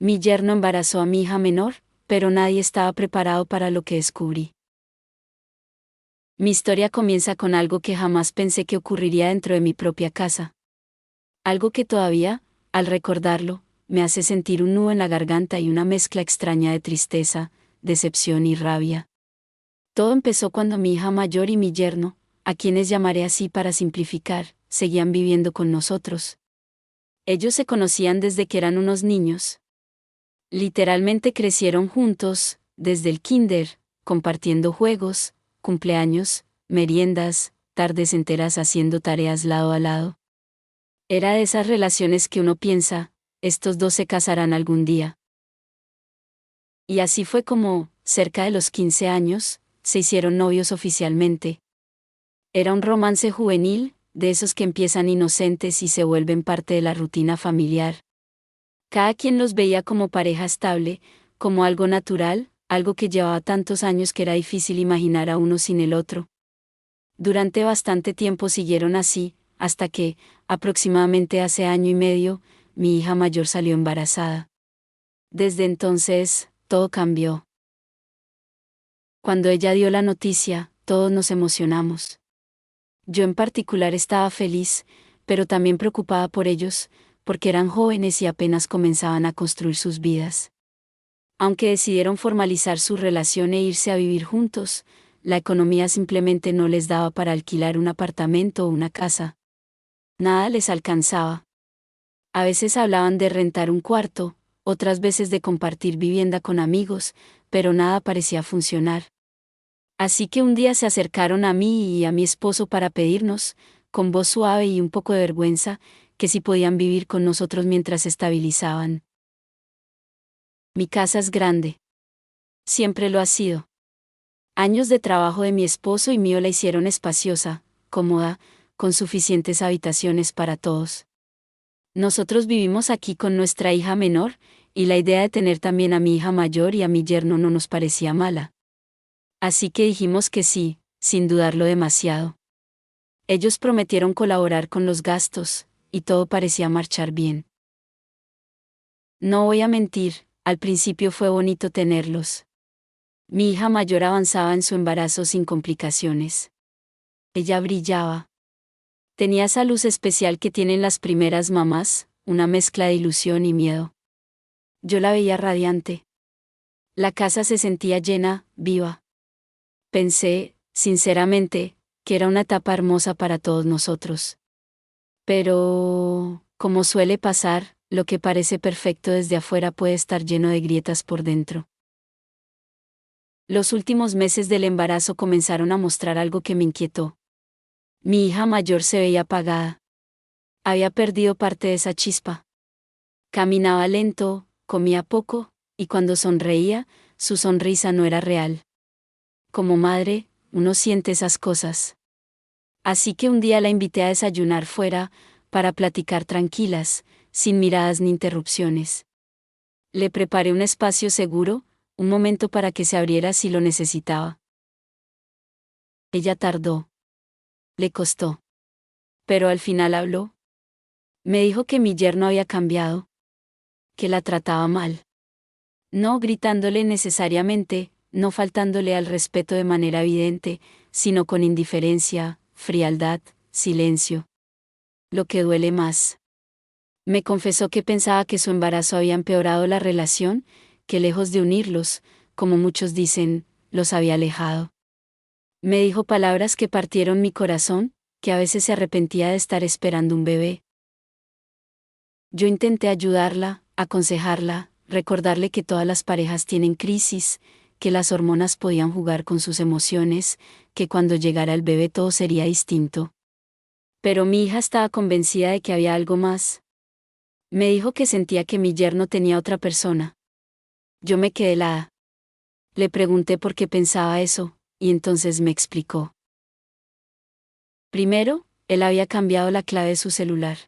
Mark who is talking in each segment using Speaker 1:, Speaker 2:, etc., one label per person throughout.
Speaker 1: Mi yerno embarazó a mi hija menor, pero nadie estaba preparado para lo que descubrí. Mi historia comienza con algo que jamás pensé que ocurriría dentro de mi propia casa. Algo que todavía, al recordarlo, me hace sentir un nudo en la garganta y una mezcla extraña de tristeza, decepción y rabia. Todo empezó cuando mi hija mayor y mi yerno, a quienes llamaré así para simplificar, seguían viviendo con nosotros. Ellos se conocían desde que eran unos niños. Literalmente crecieron juntos, desde el kinder, compartiendo juegos, cumpleaños, meriendas, tardes enteras haciendo tareas lado a lado. Era de esas relaciones que uno piensa, estos dos se casarán algún día. Y así fue como, cerca de los 15 años, se hicieron novios oficialmente. Era un romance juvenil, de esos que empiezan inocentes y se vuelven parte de la rutina familiar. Cada quien los veía como pareja estable, como algo natural, algo que llevaba tantos años que era difícil imaginar a uno sin el otro. Durante bastante tiempo siguieron así, hasta que, aproximadamente hace año y medio, mi hija mayor salió embarazada. Desde entonces, todo cambió. Cuando ella dio la noticia, todos nos emocionamos. Yo en particular estaba feliz, pero también preocupada por ellos, porque eran jóvenes y apenas comenzaban a construir sus vidas. Aunque decidieron formalizar su relación e irse a vivir juntos, la economía simplemente no les daba para alquilar un apartamento o una casa. Nada les alcanzaba. A veces hablaban de rentar un cuarto, otras veces de compartir vivienda con amigos, pero nada parecía funcionar. Así que un día se acercaron a mí y a mi esposo para pedirnos, con voz suave y un poco de vergüenza, que si podían vivir con nosotros mientras se estabilizaban. Mi casa es grande. Siempre lo ha sido. Años de trabajo de mi esposo y mío la hicieron espaciosa, cómoda, con suficientes habitaciones para todos. Nosotros vivimos aquí con nuestra hija menor, y la idea de tener también a mi hija mayor y a mi yerno no nos parecía mala. Así que dijimos que sí, sin dudarlo demasiado. Ellos prometieron colaborar con los gastos, y todo parecía marchar bien. No voy a mentir, al principio fue bonito tenerlos. Mi hija mayor avanzaba en su embarazo sin complicaciones. Ella brillaba. Tenía esa luz especial que tienen las primeras mamás, una mezcla de ilusión y miedo. Yo la veía radiante. La casa se sentía llena, viva. Pensé, sinceramente, que era una etapa hermosa para todos nosotros. Pero, como suele pasar, lo que parece perfecto desde afuera puede estar lleno de grietas por dentro. Los últimos meses del embarazo comenzaron a mostrar algo que me inquietó. Mi hija mayor se veía apagada. Había perdido parte de esa chispa. Caminaba lento, comía poco, y cuando sonreía, su sonrisa no era real. Como madre, uno siente esas cosas. Así que un día la invité a desayunar fuera, para platicar tranquilas, sin miradas ni interrupciones. Le preparé un espacio seguro, un momento para que se abriera si lo necesitaba. Ella tardó. Le costó. Pero al final habló. Me dijo que mi yerno había cambiado. Que la trataba mal. No gritándole necesariamente, no faltándole al respeto de manera evidente, sino con indiferencia, frialdad, silencio. Lo que duele más. Me confesó que pensaba que su embarazo había empeorado la relación, que lejos de unirlos, como muchos dicen, los había alejado. Me dijo palabras que partieron mi corazón, que a veces se arrepentía de estar esperando un bebé. Yo intenté ayudarla, aconsejarla, recordarle que todas las parejas tienen crisis, que las hormonas podían jugar con sus emociones, que cuando llegara el bebé todo sería distinto. Pero mi hija estaba convencida de que había algo más. Me dijo que sentía que mi yerno tenía otra persona. Yo me quedé helada. Le pregunté por qué pensaba eso, y entonces me explicó. Primero, él había cambiado la clave de su celular.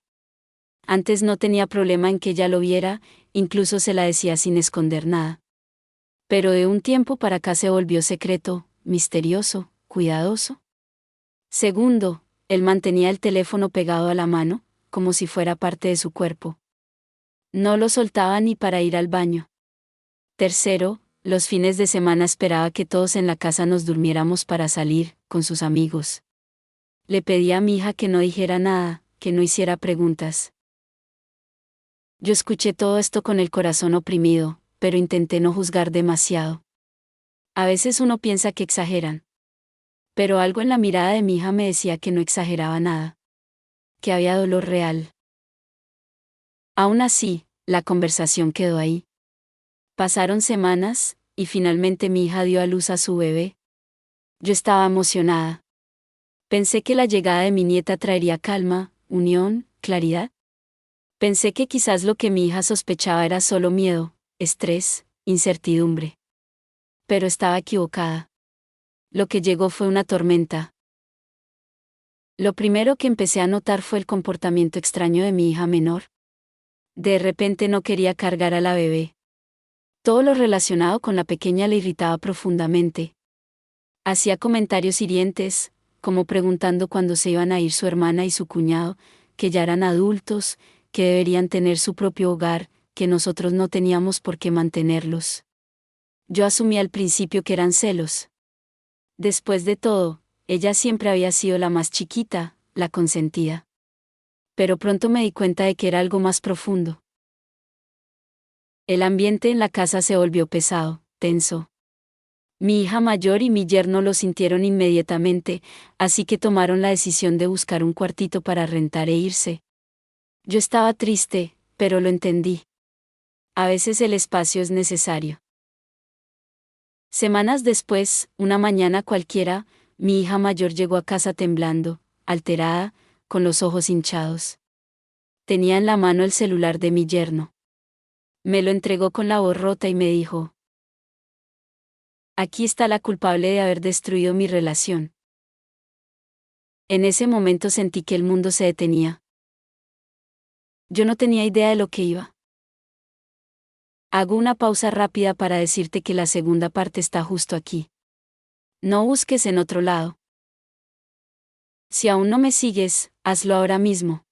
Speaker 1: Antes no tenía problema en que ella lo viera, incluso se la decía sin esconder nada. Pero de un tiempo para acá se volvió secreto, misterioso, cuidadoso. Segundo, él mantenía el teléfono pegado a la mano, como si fuera parte de su cuerpo. No lo soltaba ni para ir al baño. Tercero, los fines de semana esperaba que todos en la casa nos durmiéramos para salir, con sus amigos. Le pedí a mi hija que no dijera nada, que no hiciera preguntas. Yo escuché todo esto con el corazón oprimido, pero intenté no juzgar demasiado. A veces uno piensa que exageran. Pero algo en la mirada de mi hija me decía que no exageraba nada. Que había dolor real. Aún así, la conversación quedó ahí. Pasaron semanas, y finalmente mi hija dio a luz a su bebé. Yo estaba emocionada. Pensé que la llegada de mi nieta traería calma, unión, claridad. Pensé que quizás lo que mi hija sospechaba era solo miedo, estrés, incertidumbre. Pero estaba equivocada. Lo que llegó fue una tormenta. Lo primero que empecé a notar fue el comportamiento extraño de mi hija menor. De repente no quería cargar a la bebé. Todo lo relacionado con la pequeña le irritaba profundamente. Hacía comentarios hirientes, como preguntando cuándo se iban a ir su hermana y su cuñado, que ya eran adultos, que deberían tener su propio hogar, que nosotros no teníamos por qué mantenerlos. Yo asumí al principio que eran celos. Después de todo, ella siempre había sido la más chiquita, la consentida. Pero pronto me di cuenta de que era algo más profundo. El ambiente en la casa se volvió pesado, tenso. Mi hija mayor y mi yerno lo sintieron inmediatamente, así que tomaron la decisión de buscar un cuartito para rentar e irse. Yo estaba triste, pero lo entendí. A veces el espacio es necesario. Semanas después, una mañana cualquiera, mi hija mayor llegó a casa temblando, alterada, con los ojos hinchados. Tenía en la mano el celular de mi yerno. Me lo entregó con la voz rota y me dijo: aquí está la culpable de haber destruido mi relación. En ese momento sentí que el mundo se detenía. Yo no tenía idea de lo que iba. Hago una pausa rápida para decirte que la segunda parte está justo aquí. No busques en otro lado. Si aún no me sigues, hazlo ahora mismo.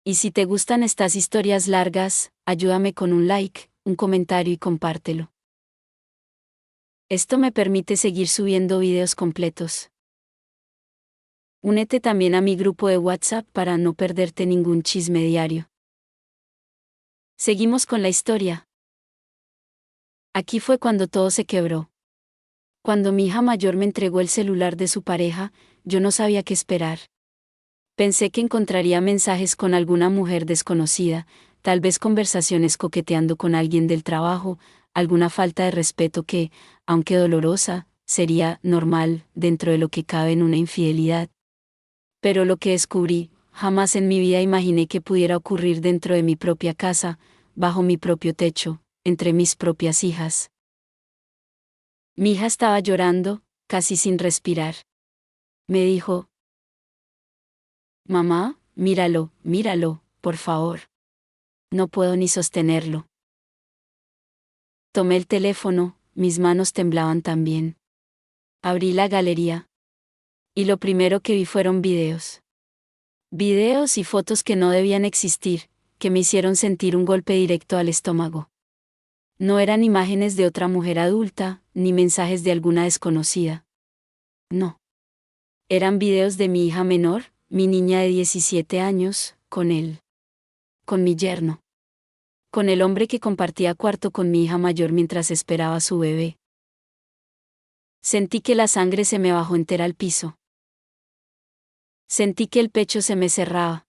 Speaker 1: Y si te gustan estas historias largas, ayúdame con un like, un comentario y compártelo. Esto me permite seguir subiendo videos completos. Únete también a mi grupo de WhatsApp para no perderte ningún chisme diario. Seguimos con la historia. Aquí fue cuando todo se quebró. Cuando mi hija mayor me entregó el celular de su pareja, yo no sabía qué esperar. Pensé que encontraría mensajes con alguna mujer desconocida, tal vez conversaciones coqueteando con alguien del trabajo, alguna falta de respeto que, aunque dolorosa, sería normal dentro de lo que cabe en una infidelidad. Pero lo que descubrí, jamás en mi vida imaginé que pudiera ocurrir dentro de mi propia casa, bajo mi propio techo, entre mis propias hijas. Mi hija estaba llorando, casi sin respirar. Me dijo: mamá, míralo, míralo, por favor. No puedo ni sostenerlo. Tomé el teléfono, mis manos temblaban también. Abrí la galería. Y lo primero que vi fueron videos. Videos y fotos que no debían existir, que me hicieron sentir un golpe directo al estómago. No eran imágenes de otra mujer adulta, ni mensajes de alguna desconocida. No. Eran videos de mi hija menor, mi niña de 17 años, con él. Con mi yerno. Con el hombre que compartía cuarto con mi hija mayor mientras esperaba a su bebé. Sentí que la sangre se me bajó entera al piso. Sentí que el pecho se me cerraba.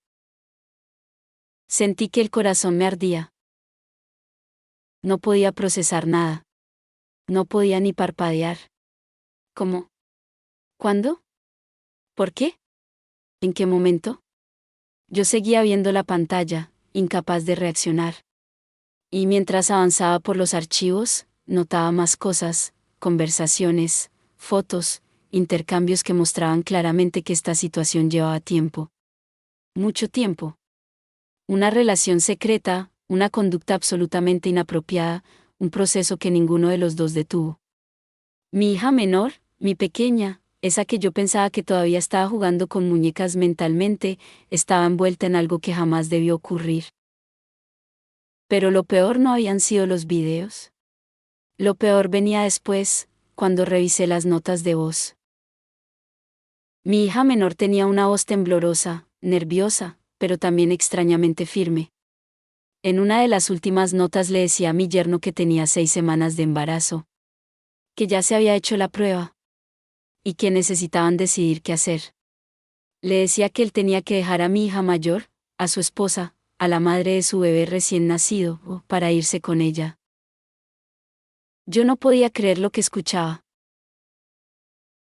Speaker 1: Sentí que el corazón me ardía. No podía procesar nada. No podía ni parpadear. ¿Cómo? ¿Cuándo? ¿Por qué? ¿En qué momento? Yo seguía viendo la pantalla, incapaz de reaccionar. Y mientras avanzaba por los archivos, notaba más cosas, conversaciones, fotos, intercambios que mostraban claramente que esta situación llevaba tiempo. Mucho tiempo. Una relación secreta, una conducta absolutamente inapropiada, un proceso que ninguno de los dos detuvo. Mi hija menor, mi pequeña, esa que yo pensaba que todavía estaba jugando con muñecas mentalmente, estaba envuelta en algo que jamás debió ocurrir. Pero lo peor no habían sido los videos. Lo peor venía después, cuando revisé las notas de voz. Mi hija menor tenía una voz temblorosa, nerviosa, pero también extrañamente firme. En una de las últimas notas le decía a mi yerno que tenía 6 semanas de embarazo, que ya se había hecho la prueba, y que necesitaban decidir qué hacer. Le decía que él tenía que dejar a mi hija mayor, a su esposa, a la madre de su bebé recién nacido, para irse con ella. Yo no podía creer lo que escuchaba.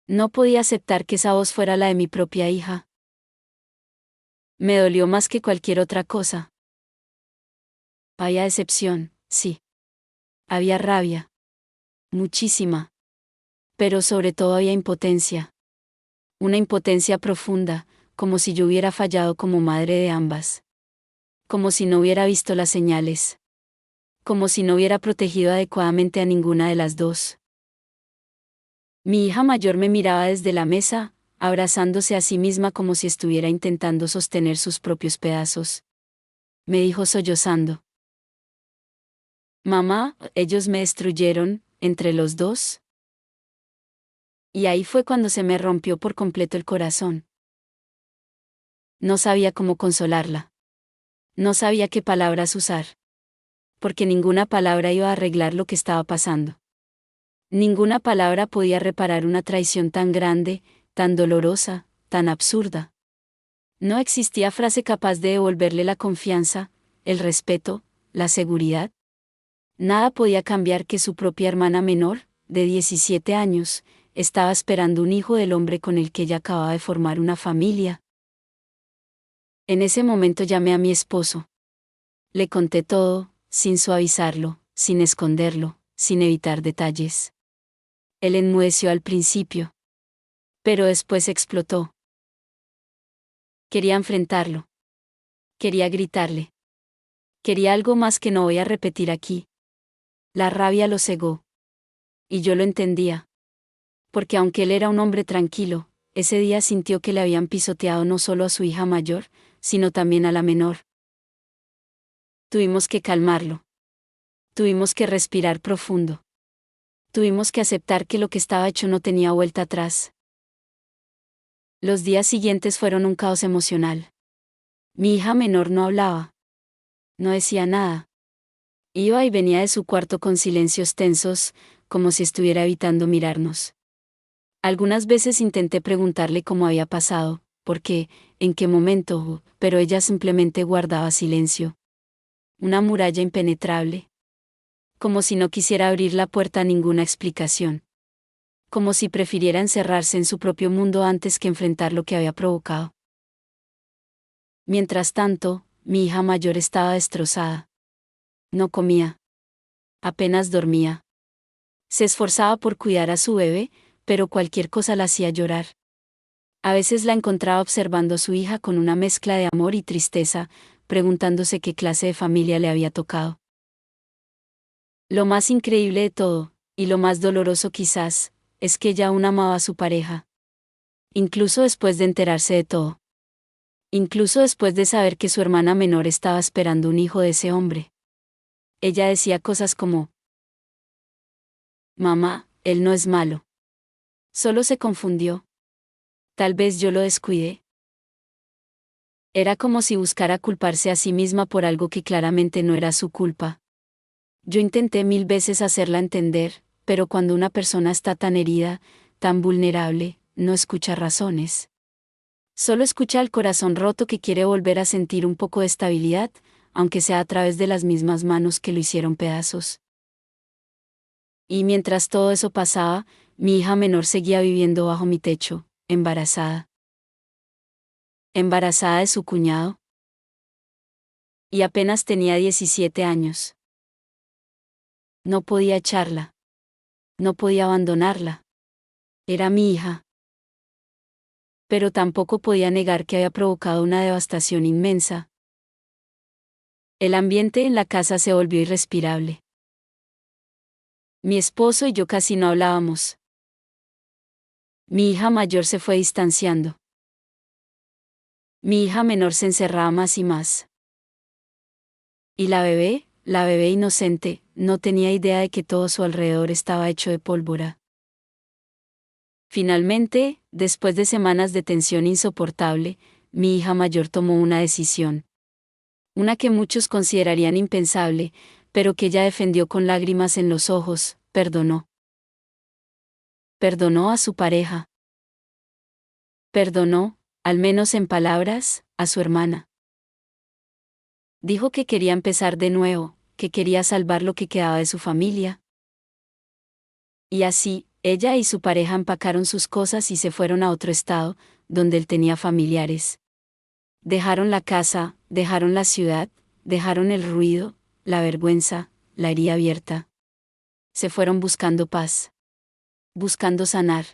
Speaker 1: No podía aceptar que esa voz fuera la de mi propia hija. Me dolió más que cualquier otra cosa. Había decepción, sí. Había rabia. Muchísima. Pero sobre todo había impotencia. Una impotencia profunda, como si yo hubiera fallado como madre de ambas. Como si no hubiera visto las señales. Como si no hubiera protegido adecuadamente a ninguna de las dos. Mi hija mayor me miraba desde la mesa, abrazándose a sí misma como si estuviera intentando sostener sus propios pedazos. Me dijo sollozando: «Mamá, ellos me destruyeron, entre los dos». Y ahí fue cuando se me rompió por completo el corazón. No sabía cómo consolarla. No sabía qué palabras usar. Porque ninguna palabra iba a arreglar lo que estaba pasando. Ninguna palabra podía reparar una traición tan grande, tan dolorosa, tan absurda. No existía frase capaz de devolverle la confianza, el respeto, la seguridad. Nada podía cambiar que su propia hermana menor, de 17 años, estaba esperando un hijo del hombre con el que ella acababa de formar una familia. En ese momento llamé a mi esposo. Le conté todo, sin suavizarlo, sin esconderlo, sin evitar detalles. Él enmudeció al principio. Pero después explotó. Quería enfrentarlo. Quería gritarle. Quería algo más que no voy a repetir aquí. La rabia lo cegó. Y yo lo entendía. Porque aunque él era un hombre tranquilo, ese día sintió que le habían pisoteado no solo a su hija mayor, sino también a la menor. Tuvimos que calmarlo. Tuvimos que respirar profundo. Tuvimos que aceptar que lo que estaba hecho no tenía vuelta atrás. Los días siguientes fueron un caos emocional. Mi hija menor no hablaba. No decía nada. Iba y venía de su cuarto con silencios tensos, como si estuviera evitando mirarnos. Algunas veces intenté preguntarle cómo había pasado, por qué, en qué momento, pero ella simplemente guardaba silencio. Una muralla impenetrable. Como si no quisiera abrir la puerta a ninguna explicación. Como si prefiriera encerrarse en su propio mundo antes que enfrentar lo que había provocado. Mientras tanto, mi hija mayor estaba destrozada. No comía. Apenas dormía. Se esforzaba por cuidar a su bebé, pero cualquier cosa la hacía llorar. A veces la encontraba observando a su hija con una mezcla de amor y tristeza, preguntándose qué clase de familia le había tocado. Lo más increíble de todo, y lo más doloroso quizás, es que ella aún amaba a su pareja. Incluso después de enterarse de todo. Incluso después de saber que su hermana menor estaba esperando un hijo de ese hombre. Ella decía cosas como: «Mamá, él no es malo. Solo se confundió. Tal vez yo lo descuidé». Era como si buscara culparse a sí misma por algo que claramente no era su culpa. Yo intenté 1000 veces hacerla entender, pero cuando una persona está tan herida, tan vulnerable, no escucha razones. Solo escucha al corazón roto que quiere volver a sentir un poco de estabilidad, aunque sea a través de las mismas manos que lo hicieron pedazos. Y mientras todo eso pasaba, mi hija menor seguía viviendo bajo mi techo, embarazada. Embarazada de su cuñado. Y apenas tenía 17 años. No podía echarla. No podía abandonarla. Era mi hija. Pero tampoco podía negar que había provocado una devastación inmensa. El ambiente en la casa se volvió irrespirable. Mi esposo y yo casi no hablábamos. Mi hija mayor se fue distanciando. Mi hija menor se encerraba más y más. Y la bebé, la bebé inocente, no tenía idea de que todo a su alrededor estaba hecho de pólvora. Finalmente, después de semanas de tensión insoportable, mi hija mayor tomó una decisión. Una que muchos considerarían impensable, pero que ella defendió con lágrimas en los ojos: perdonó. Perdonó a su pareja. Perdonó, al menos en palabras, a su hermana. Dijo que quería empezar de nuevo, que quería salvar lo que quedaba de su familia. Y así, ella y su pareja empacaron sus cosas y se fueron a otro estado, donde él tenía familiares. Dejaron la casa, dejaron la ciudad, dejaron el ruido, la vergüenza, la herida abierta. Se fueron buscando paz. Buscando sanar.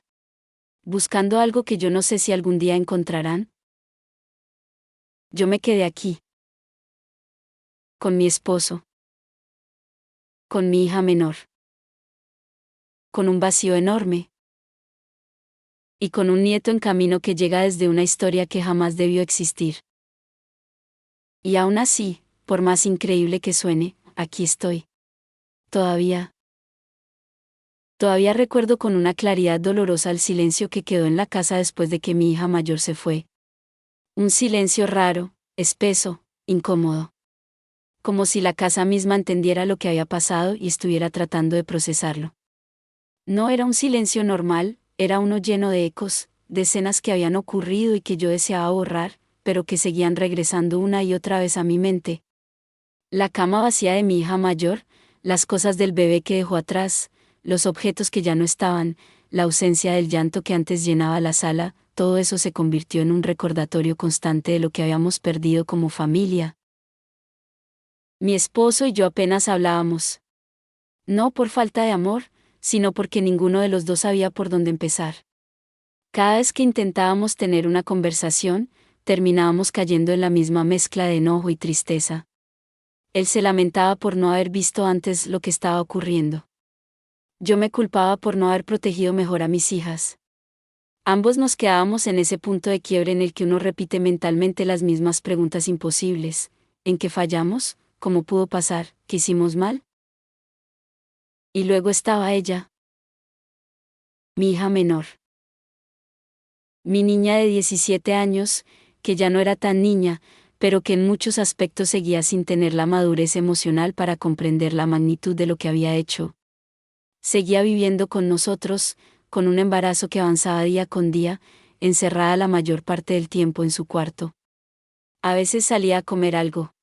Speaker 1: Buscando algo que yo no sé si algún día encontrarán. Yo me quedé aquí. Con mi esposo. Con mi hija menor. Con un vacío enorme. Y con un nieto en camino que llega desde una historia que jamás debió existir. Y aún así, por más increíble que suene, aquí estoy. Todavía recuerdo con una claridad dolorosa el silencio que quedó en la casa después de que mi hija mayor se fue. Un silencio raro, espeso, incómodo. Como si la casa misma entendiera lo que había pasado y estuviera tratando de procesarlo. No era un silencio normal, era uno lleno de ecos, de escenas que habían ocurrido y que yo deseaba borrar, pero que seguían regresando una y otra vez a mi mente. La cama vacía de mi hija mayor, las cosas del bebé que dejó atrás, los objetos que ya no estaban, la ausencia del llanto que antes llenaba la sala, todo eso se convirtió en un recordatorio constante de lo que habíamos perdido como familia. Mi esposo y yo apenas hablábamos. No por falta de amor, sino porque ninguno de los dos sabía por dónde empezar. Cada vez que intentábamos tener una conversación, terminábamos cayendo en la misma mezcla de enojo y tristeza. Él se lamentaba por no haber visto antes lo que estaba ocurriendo. Yo me culpaba por no haber protegido mejor a mis hijas. Ambos nos quedábamos en ese punto de quiebre en el que uno repite mentalmente las mismas preguntas imposibles. ¿En qué fallamos? ¿Cómo pudo pasar? ¿Qué hicimos mal? Y luego estaba ella. Mi hija menor. Mi niña de 17 años, que ya no era tan niña, pero que en muchos aspectos seguía sin tener la madurez emocional para comprender la magnitud de lo que había hecho. Seguía viviendo con nosotros, con un embarazo que avanzaba día con día, encerrada la mayor parte del tiempo en su cuarto. A veces salía a comer algo.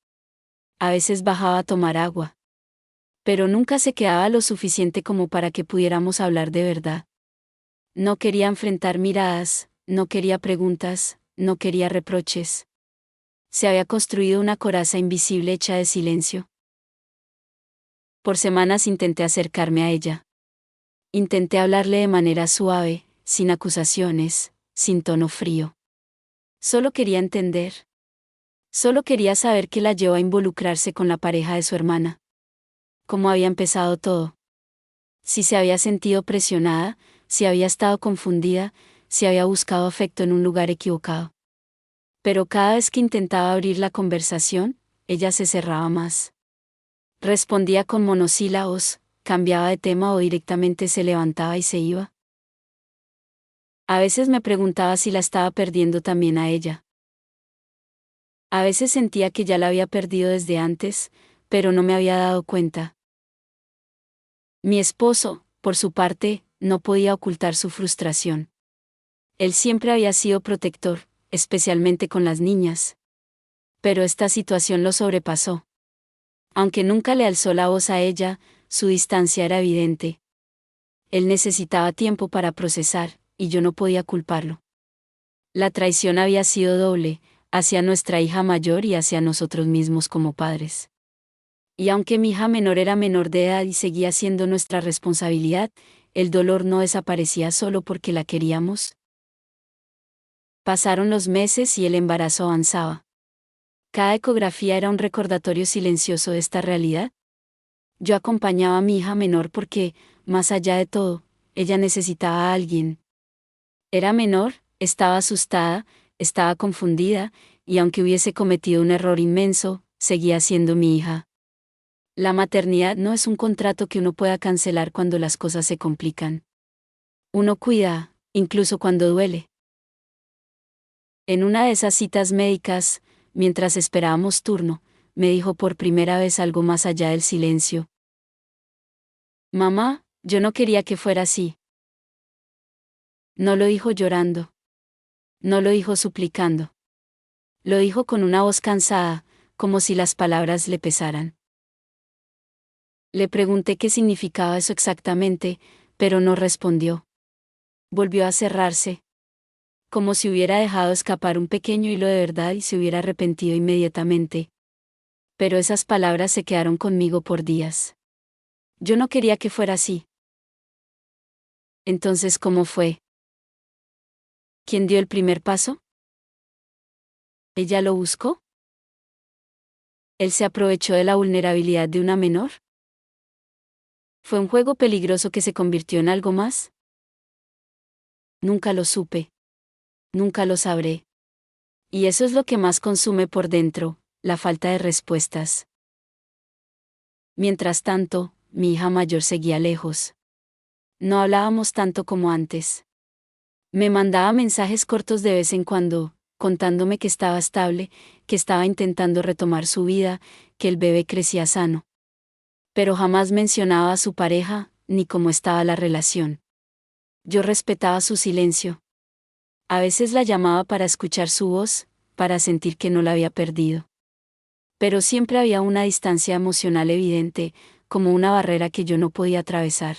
Speaker 1: A veces bajaba a tomar agua. Pero nunca se quedaba lo suficiente como para que pudiéramos hablar de verdad. No quería enfrentar miradas, no quería preguntas, no quería reproches. Se había construido una coraza invisible hecha de silencio. Por semanas intenté acercarme a ella. Intenté hablarle de manera suave, sin acusaciones, sin tono frío. Solo quería entender. Solo quería saber qué la llevó a involucrarse con la pareja de su hermana. Cómo había empezado todo. Si se había sentido presionada, si había estado confundida, si había buscado afecto en un lugar equivocado. Pero cada vez que intentaba abrir la conversación, ella se cerraba más. Respondía con monosílabos, cambiaba de tema o directamente se levantaba y se iba. A veces me preguntaba si la estaba perdiendo también a ella. A veces sentía que ya la había perdido desde antes, pero no me había dado cuenta. Mi esposo, por su parte, no podía ocultar su frustración. Él siempre había sido protector, especialmente con las niñas. Pero esta situación lo sobrepasó. Aunque nunca le alzó la voz a ella, su distancia era evidente. Él necesitaba tiempo para procesar, y yo no podía culparlo. La traición había sido doble, hacia nuestra hija mayor y hacia nosotros mismos como padres. Y aunque mi hija menor era menor de edad y seguía siendo nuestra responsabilidad, el dolor no desaparecía solo porque la queríamos. Pasaron los meses y el embarazo avanzaba. Cada ecografía era un recordatorio silencioso de esta realidad. Yo acompañaba a mi hija menor porque, más allá de todo, ella necesitaba a alguien. Era menor, estaba asustada, estaba confundida, y aunque hubiese cometido un error inmenso, seguía siendo mi hija. La maternidad no es un contrato que uno pueda cancelar cuando las cosas se complican. Uno cuida, incluso cuando duele. En una de esas citas médicas, mientras esperábamos turno, me dijo por primera vez algo más allá del silencio. Mamá, yo no quería que fuera así. No lo dijo llorando. No lo dijo suplicando. Lo dijo con una voz cansada, como si las palabras le pesaran. Le pregunté qué significaba eso exactamente, pero no respondió. Volvió a cerrarse, como si hubiera dejado escapar un pequeño hilo de verdad y se hubiera arrepentido inmediatamente. Pero esas palabras se quedaron conmigo por días. Yo no quería que fuera así. Entonces, ¿cómo fue? ¿Quién dio el primer paso? ¿Ella lo buscó? ¿Él se aprovechó de la vulnerabilidad de una menor? ¿Fue un juego peligroso que se convirtió en algo más? Nunca lo supe. Nunca lo sabré. Y eso es lo que más consume por dentro, la falta de respuestas. Mientras tanto, mi hija mayor seguía lejos. No hablábamos tanto como antes. Me mandaba mensajes cortos de vez en cuando, contándome que estaba estable, que estaba intentando retomar su vida, que el bebé crecía sano. Pero jamás mencionaba a su pareja, ni cómo estaba la relación. Yo respetaba su silencio. A veces la llamaba para escuchar su voz, para sentir que no la había perdido. Pero siempre había una distancia emocional evidente, como una barrera que yo no podía atravesar.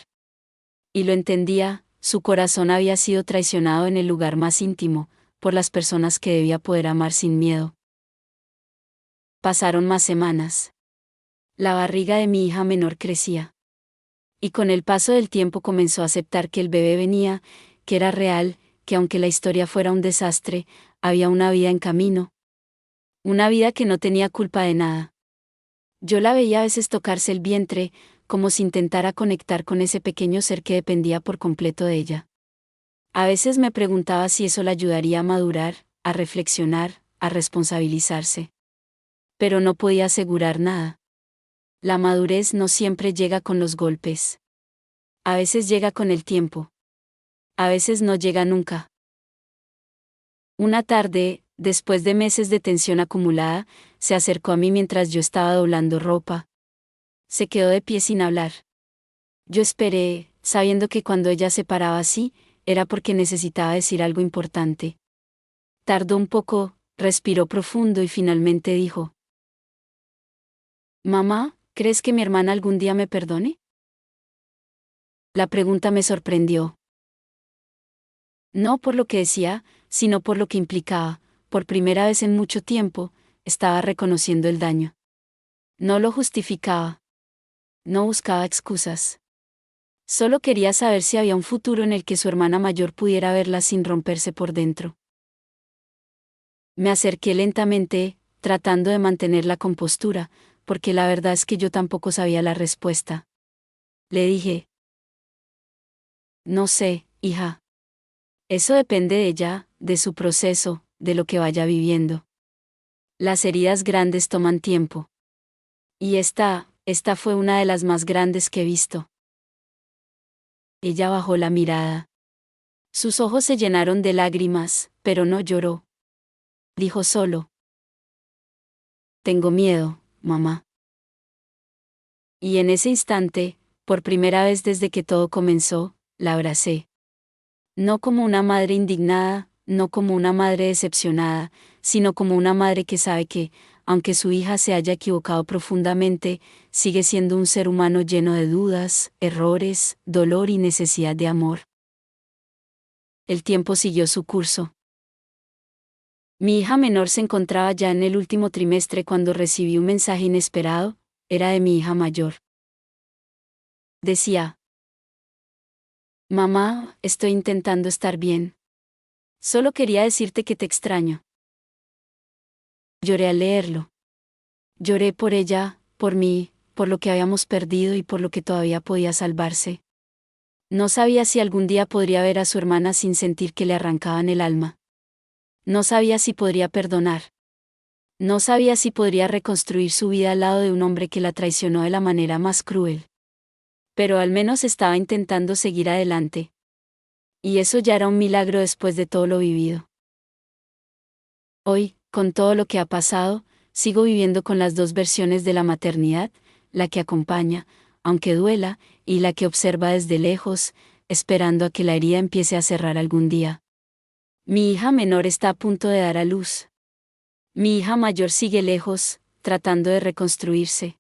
Speaker 1: Y lo entendía, su corazón había sido traicionado en el lugar más íntimo, por las personas que debía poder amar sin miedo. Pasaron más semanas. La barriga de mi hija menor crecía. Y con el paso del tiempo comenzó a aceptar que el bebé venía, que era real, que aunque la historia fuera un desastre, había una vida en camino. Una vida que no tenía culpa de nada. Yo la veía a veces tocarse el vientre, como si intentara conectar con ese pequeño ser que dependía por completo de ella. A veces me preguntaba si eso la ayudaría a madurar, a reflexionar, a responsabilizarse. Pero no podía asegurar nada. La madurez no siempre llega con los golpes. A veces llega con el tiempo. A veces no llega nunca. Una tarde, después de meses de tensión acumulada, se acercó a mí mientras yo estaba doblando ropa. Se quedó de pie sin hablar. Yo esperé, sabiendo que cuando ella se paraba así, era porque necesitaba decir algo importante. Tardó un poco, respiró profundo y finalmente dijo: Mamá, ¿crees que mi hermana algún día me perdone? La pregunta me sorprendió. No por lo que decía, sino por lo que implicaba. Por primera vez en mucho tiempo, estaba reconociendo el daño. No lo justificaba. No buscaba excusas. Solo quería saber si había un futuro en el que su hermana mayor pudiera verla sin romperse por dentro. Me acerqué lentamente, tratando de mantener la compostura, porque la verdad es que yo tampoco sabía la respuesta. Le dije: No sé, hija. Eso depende de ella, de su proceso, de lo que vaya viviendo. Las heridas grandes toman tiempo. Y esta fue una de las más grandes que he visto. Ella bajó la mirada. Sus ojos se llenaron de lágrimas, pero no lloró. Dijo solo: Tengo miedo, mamá. Y en ese instante, por primera vez desde que todo comenzó, la abracé. No como una madre indignada, no como una madre decepcionada, sino como una madre que sabe que, aunque su hija se haya equivocado profundamente, sigue siendo un ser humano lleno de dudas, errores, dolor y necesidad de amor. El tiempo siguió su curso. Mi hija menor se encontraba ya en el último trimestre cuando recibí un mensaje inesperado. Era de mi hija mayor. Decía: Mamá, estoy intentando estar bien. Solo quería decirte que te extraño. Lloré al leerlo. Lloré por ella, por mí, por lo que habíamos perdido y por lo que todavía podía salvarse. No sabía si algún día podría ver a su hermana sin sentir que le arrancaban el alma. No sabía si podría perdonar. No sabía si podría reconstruir su vida al lado de un hombre que la traicionó de la manera más cruel. Pero al menos estaba intentando seguir adelante. Y eso ya era un milagro después de todo lo vivido. Hoy, con todo lo que ha pasado, sigo viviendo con las dos versiones de la maternidad, la que acompaña, aunque duela, y la que observa desde lejos, esperando a que la herida empiece a cerrar algún día. Mi hija menor está a punto de dar a luz. Mi hija mayor sigue lejos, tratando de reconstruirse.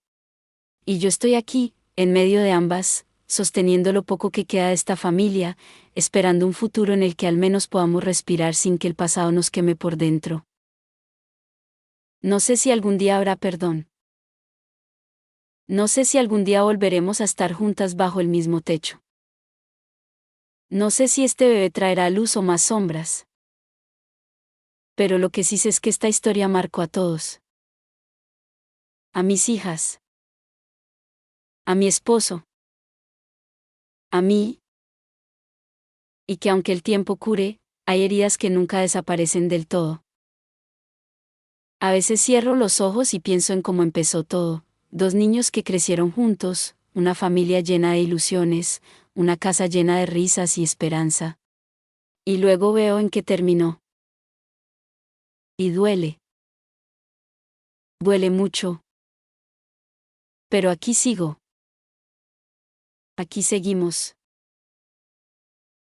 Speaker 1: Y yo estoy aquí, en medio de ambas, sosteniendo lo poco que queda de esta familia, esperando un futuro en el que al menos podamos respirar sin que el pasado nos queme por dentro. No sé si algún día habrá perdón. No sé si algún día volveremos a estar juntas bajo el mismo techo. No sé si este bebé traerá luz o más sombras. Pero lo que sí sé es que esta historia marcó a todos. A mis hijas. A mi esposo. A mí. Y que aunque el tiempo cure, hay heridas que nunca desaparecen del todo. A veces cierro los ojos y pienso en cómo empezó todo. Dos niños que crecieron juntos, una familia llena de ilusiones, una casa llena de risas y esperanza. Y luego veo en qué terminó. Y duele. Duele mucho. Pero aquí sigo. Aquí seguimos.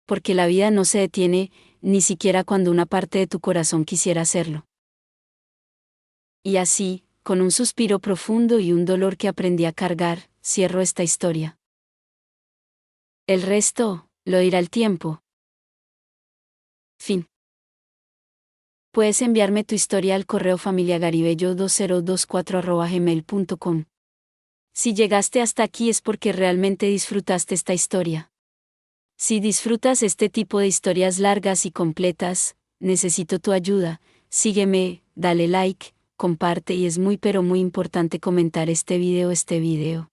Speaker 1: Porque la vida no se detiene, ni siquiera cuando una parte de tu corazón quisiera hacerlo. Y así, con un suspiro profundo y un dolor que aprendí a cargar, cierro esta historia. El resto, lo dirá el tiempo. Fin. Puedes enviarme tu historia al correo familiagaribello2024@gmail.com. Si llegaste hasta aquí es porque realmente disfrutaste esta historia. Si disfrutas este tipo de historias largas y completas, necesito tu ayuda. Sígueme, dale like, comparte y es muy pero muy importante comentar este video.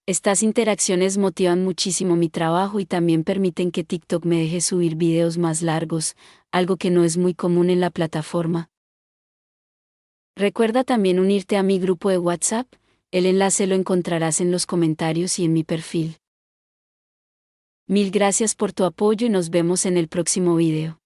Speaker 1: Estas interacciones motivan muchísimo mi trabajo y también permiten que TikTok me deje subir videos más largos, algo que no es muy común en la plataforma. Recuerda también unirte a mi grupo de WhatsApp, el enlace lo encontrarás en los comentarios y en mi perfil. Mil gracias por tu apoyo y nos vemos en el próximo video.